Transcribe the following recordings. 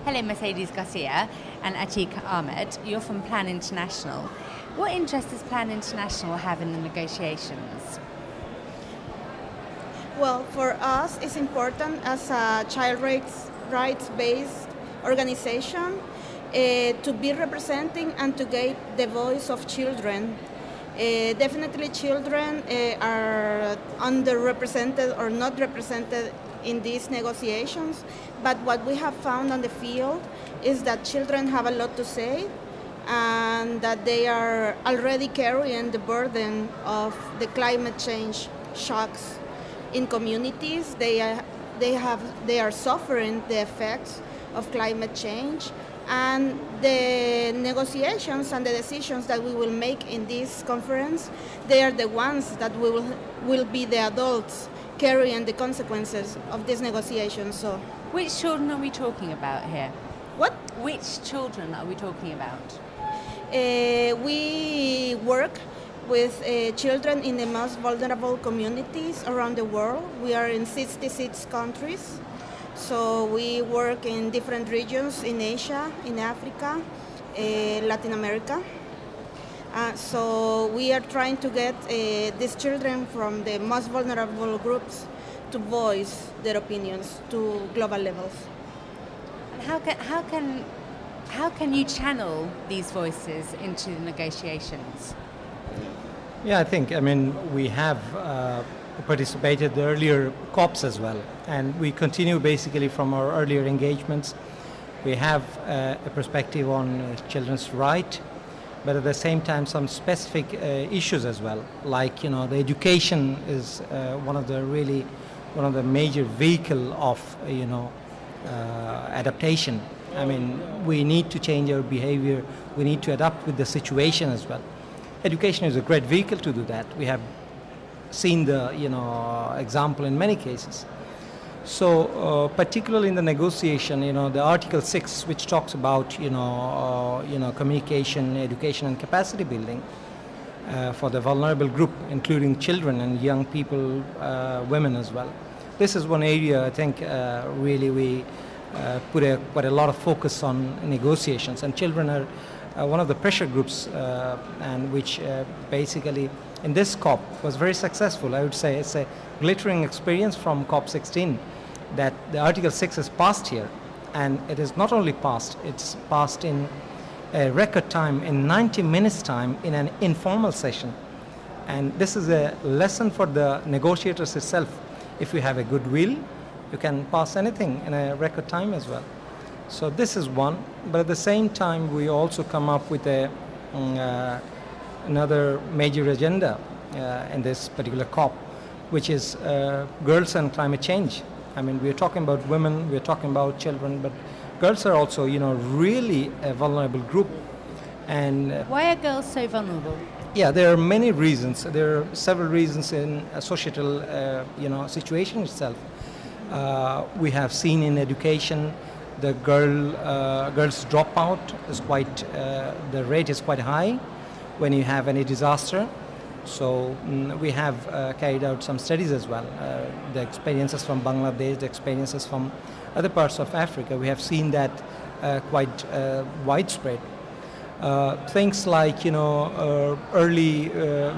Hello, Mercedes Garcia and Atiq Ahmed. You're from Plan International. What interest does Plan International have in the negotiations? Well, for us, it's important as a child rights-based organization to be representing and to get the voice of children. Definitely children are underrepresented or not represented in these negotiations, but what we have found on the field is that children have a lot to say and that they are already carrying the burden of the climate change shocks in communities. They are suffering the effects of climate change, and the negotiations and the decisions that we will make in this conference, they are the ones that will be the adults carrying the consequences of these negotiations. So, which children are we talking about here? What? Which children are we talking about? We work with children in the most vulnerable communities around the world. We are in 66 countries. So we work in different regions in Asia, in Africa, Latin America. So we are trying to get these children from the most vulnerable groups to voice their opinions to global levels. And how can you channel these voices into the negotiations? Yeah, we have participated in the earlier COPs as well, and we continue basically from our earlier engagements. We have a perspective on children's rights, but at the same time some specific issues as well, like the education is one of the major vehicle of adaptation. We need to change our behavior. We need to adapt with the situation as well. Education is a great vehicle to do that. We have seen the example in many cases. So particularly in the negotiation, the Article 6, which talks about communication, education, and capacity building for the vulnerable group, including children and young people, women as well. This is one area I think really we put quite a lot of focus on negotiations, and children are one of the pressure groups, and which basically in this COP was very successful. I would say it's a glittering experience from COP16 that the Article 6 is passed here, and it is not only passed, it's passed in a record time, in 90 minutes time, in an informal session. And this is a lesson for the negotiators itself. If you have a good will, you can pass anything in a record time as well. So this is one, but at the same time we also come up with another major agenda in this particular COP, which is girls and climate change. We're talking about women, we're talking about children, but girls are also, really a vulnerable group. And why are girls so vulnerable? Yeah, there are many reasons. There are several reasons in a societal, situation itself. We have seen in education the girls dropout is the rate is quite high when you have any disaster. So we have carried out some studies as well. The experiences from Bangladesh, the experiences from other parts of Africa, we have seen that quite widespread. Things like early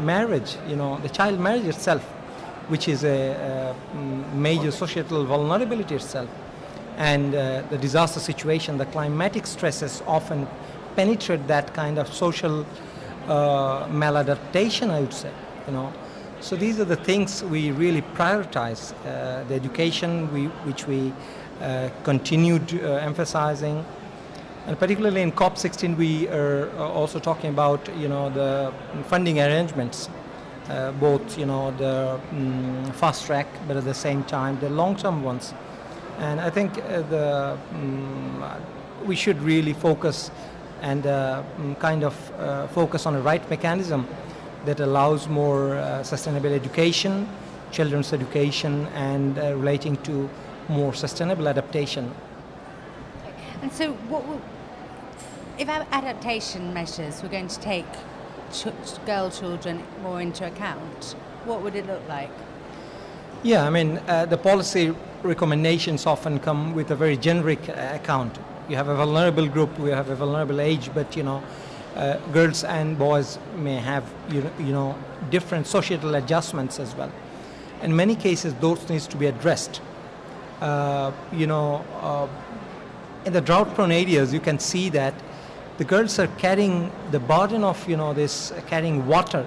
marriage, the child marriage itself, which is a major societal vulnerability itself, and the disaster situation, the climatic stresses often penetrate that kind of social maladaptation, I would say. So these are the things we really prioritize. The education which we continued emphasizing. And particularly in COP16, we are also talking about, the funding arrangements, both, the fast track, but at the same time, the long-term ones. And I think we should really focus and focus on the right mechanism that allows more sustainable education, children's education, and relating to more sustainable adaptation. And so if our adaptation measures were going to take girl children more into account, what would it look like? Yeah, the policy recommendations often come with a very generic account. You have a vulnerable group, we have a vulnerable age, but girls and boys may have different societal adjustments as well. In many cases, those needs to be addressed. In the drought-prone areas, you can see that the girls are carrying the burden of carrying water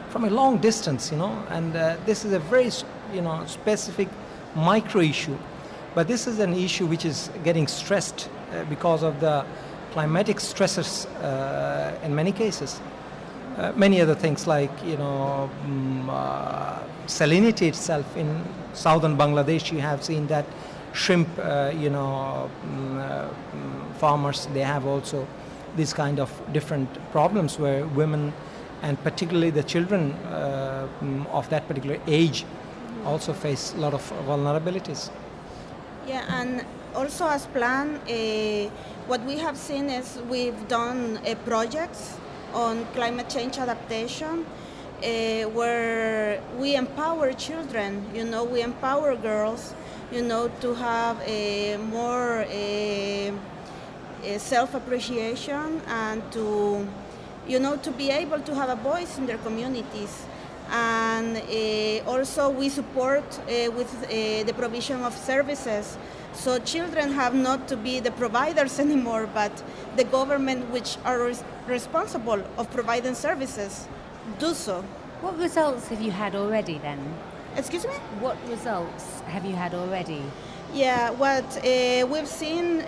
from a long distance, and this is a very specific micro issue, but this is an issue which is getting stressed because of the climatic stresses in many cases. Many other things like salinity itself. In southern Bangladesh, you have seen that shrimp farmers, they have also these kind of different problems where women and particularly the children of that particular age also face a lot of vulnerabilities. Yeah, and also as planned, what we have seen is we've done projects on climate change adaptation where we empower children, we empower girls, to have a more self-appreciation and to be able to have a voice in their communities. And also we support with the provision of services. So children have not to be the providers anymore, but the government, which are responsible of providing services, do so. What results have you had already then? Excuse me? What results have you had already? Yeah, what we've seen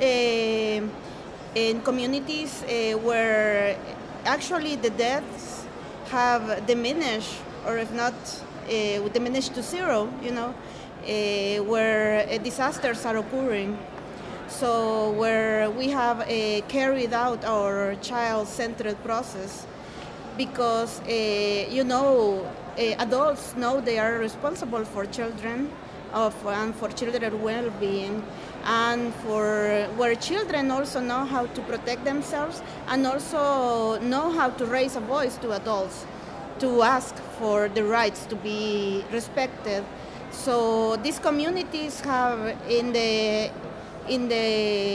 in communities where actually the deaths have diminished, or if not diminished to zero, where disasters are occurring. So where we have carried out our child-centered process, because adults know they are responsible for children and for children's well-being, and for where children also know how to protect themselves and also know how to raise a voice to adults to ask for the rights to be respected. So these communities have in the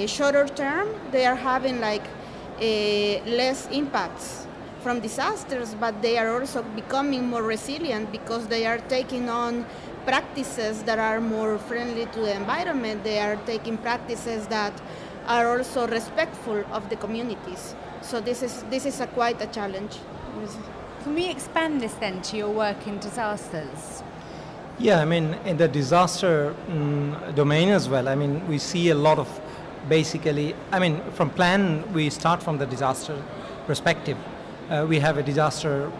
shorter term, they are having less impacts from disasters, but they are also becoming more resilient because they are taking on practices that are more friendly to the environment. They are taking practices that are also respectful of the communities. So this is quite a challenge. Can we expand this then to your work in disasters? Yeah, in the disaster domain as well, we see a lot of from plan, we start from the disaster perspective. We have a disaster,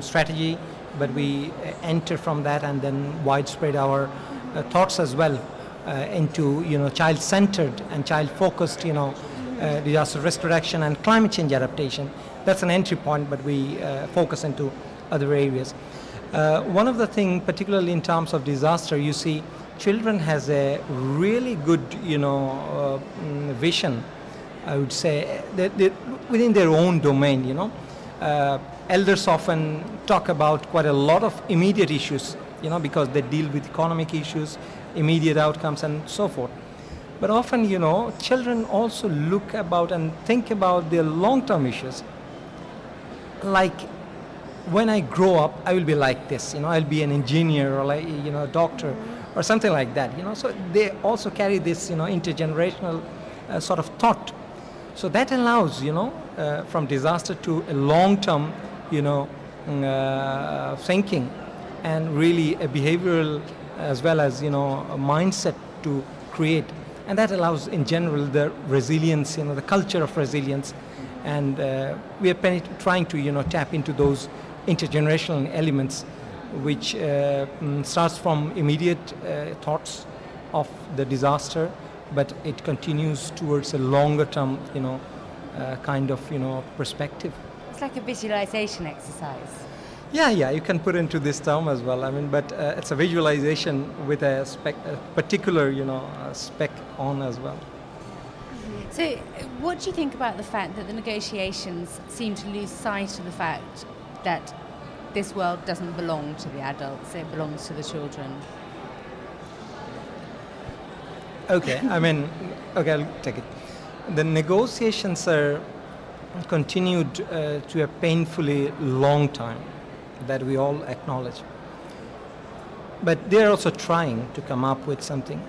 strategy, but we enter from that and then widespread our thoughts as well into, child-centered and child-focused, disaster risk reduction and climate change adaptation. That's an entry point, but we focus into other areas. One of the things, particularly in terms of disaster, you see children has a really good, vision, I would say, within their own domain, Elders often talk about quite a lot of immediate issues, because they deal with economic issues, immediate outcomes, and so forth. But often, children also look about and think about their long-term issues. Like, when I grow up, I will be like this, I'll be an engineer or a doctor or something like that, So they also carry this, intergenerational sort of thought. So that allows, from disaster to a long-term, thinking, and really a behavioral as well as, a mindset to create. And that allows, in general, the resilience, the culture of resilience. And we are trying to, tap into those intergenerational elements, which starts from immediate thoughts of the disaster, but it continues towards a longer term, kind of, perspective. It's like a visualization exercise. Yeah, you can put into this term as well. But it's a visualization with a particular, spec on as well. So what do you think about the fact that the negotiations seem to lose sight of the fact that this world doesn't belong to the adults, it belongs to the children? Okay, I'll take it. the negotiations are continued to a painfully long time that we all acknowledge. But they're also trying to come up with something.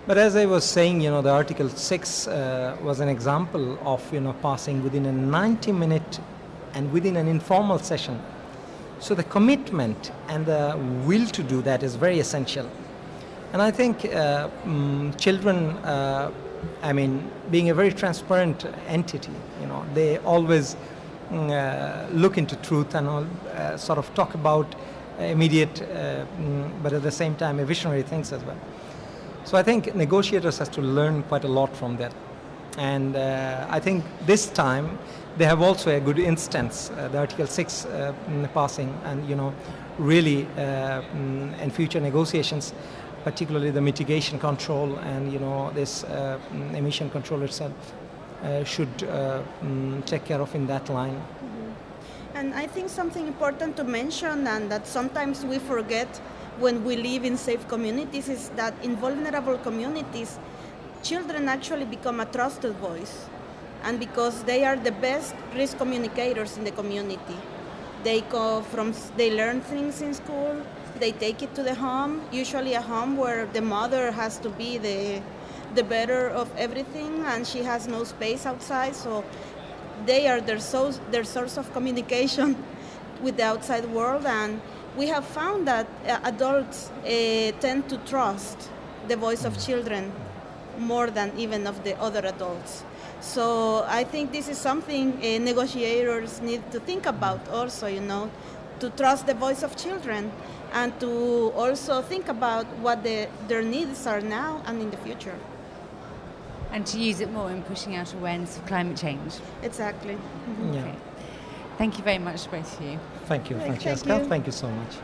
But as I was saying, the Article 6 was an example of, passing within a 90-minute and within an informal session. So the commitment and the will to do that is very essential. And I think children, being a very transparent entity, they always look into truth and sort of talk about immediate, but at the same time, visionary things as well. So I think negotiators have to learn quite a lot from that. And I think this time they have also a good instance, the Article 6 passing, and really in future negotiations, particularly the mitigation control and this emission control itself should take care of in that line. Mm-hmm. And I think something important to mention, and that sometimes we forget when we live in safe communities, is that in vulnerable communities, children actually become a trusted voice, and because they are the best risk communicators in the community. They learn things in school, they take it to the home, usually a home where the mother has to be the better of everything, and she has no space outside, so they are their source of communication with the outside world. And we have found that adults tend to trust the voice of children more than even of the other adults. So I think this is something negotiators need to think about also, to trust the voice of children and to also think about what their needs are now and in the future. And to use it more in pushing out awareness of climate change. Exactly. Mm-hmm. Yeah. Okay. Thank you very much, both of you. Thank you, Francesca. Thank you so much.